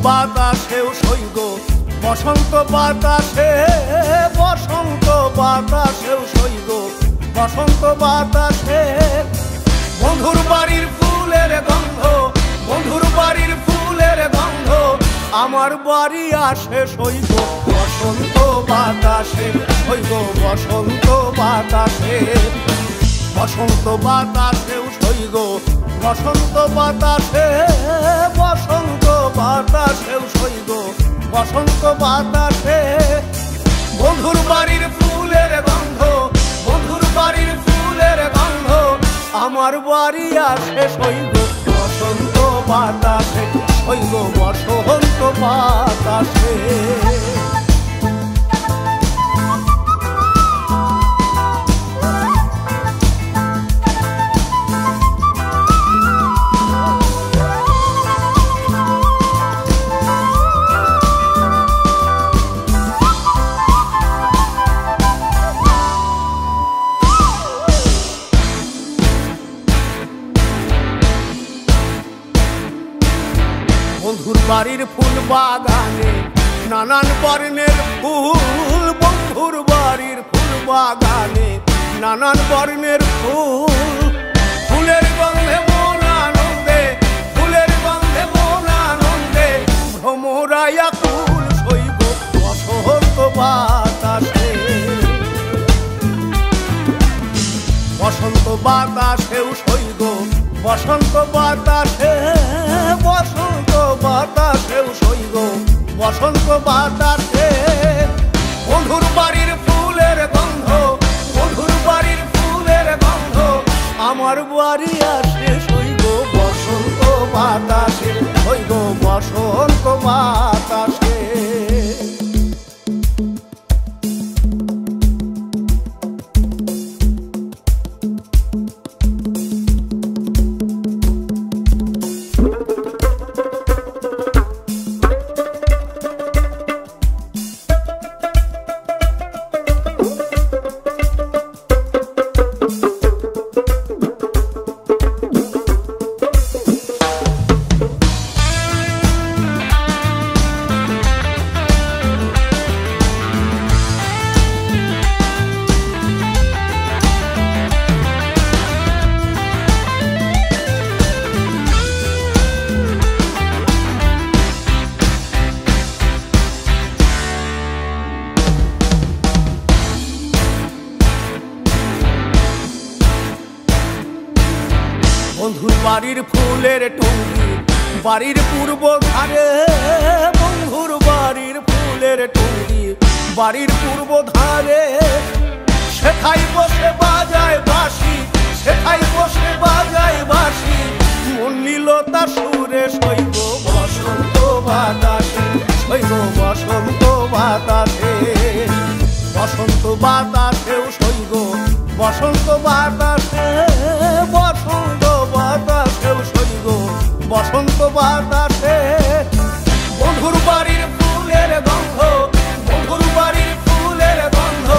বাতাসেও সইব বসন্ত বাতাসে, বসন্ত বাতাসেও সইব বসন্ত বাতাসে। বন্ধুর বাড়ির ফুলের গন্ধ, বন্ধুর বাড়ির ফুলের গন্ধ আমার বাড়ি আসে সইব বসন্ত বাতাসে, সইব বসন্ত বাতাসে। বসন্ত বাতাসেও সইব বসন্ত বাতাসে, বসন্ত বাতাসেও সইব বসন্ত বাতাসে। বন্ধুর বাড়ির ফুলের গন্ধ, বন্ধুর বাড়ির ফুলের গন্ধ আমার বাড়ি আসে সইব বসন্ত বাতাসে, সইব বসন্ত বাতাসে। বন্ধুর বাড়ির ফুল বাগানে নানান বর্ণের ফুল, বন্ধুর বাড়ির ফুল বাগানে নানান বর্ণের ফুল। ফুলের গন্ধে মন আনন্দে, ফুলের গন্ধে মন আনন্দে ভ্রমরাইয়া ফুল সইব বসন্ত বাতাসে। বসন্ত বাতাসেও সইব বসন্ত বাতাসে, বসন্ত বাতাসেও সইব বসন্ত বাতাসে। বন্ধুর বাড়ির ফুলের গন্ধ, বন্ধুর বাড়ির ফুলের গন্ধ আমার বাড়ি আসে সইব বসন্ত বাতাসে, সইব বসন্ত বাতাসে। বন্ধুর বাড়ির ফুলের টুঙ্গি বাড়ির পূর্ব ধারে, বন্ধুর বাড়ির ফুলের টুঙ্গি বাড়ির পূর্ব ধারে। সেখাই বসে বাজায় বাঁশি, সেখাই বসে বাজায় বাঁশি মন নিল তা সুরে সইব বসন্ত বাতাসে, সইব বসন্ত বাতাসে। বসন্ত বাতাসেও সইব বসন্ত বাতাসে, বসন্ত বাতাসেও সইব বসন্ত বাতাসে। বন্ধুর বাড়ির ফুলের গন্ধ, বন্ধুর বাড়ির ফুলের গন্ধ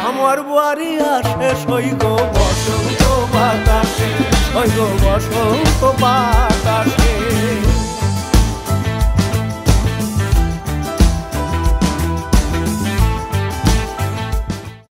আমার বাড়ি আসে সইব বসন্ত বাতাসে, সইব বসন্ত বাতাসে।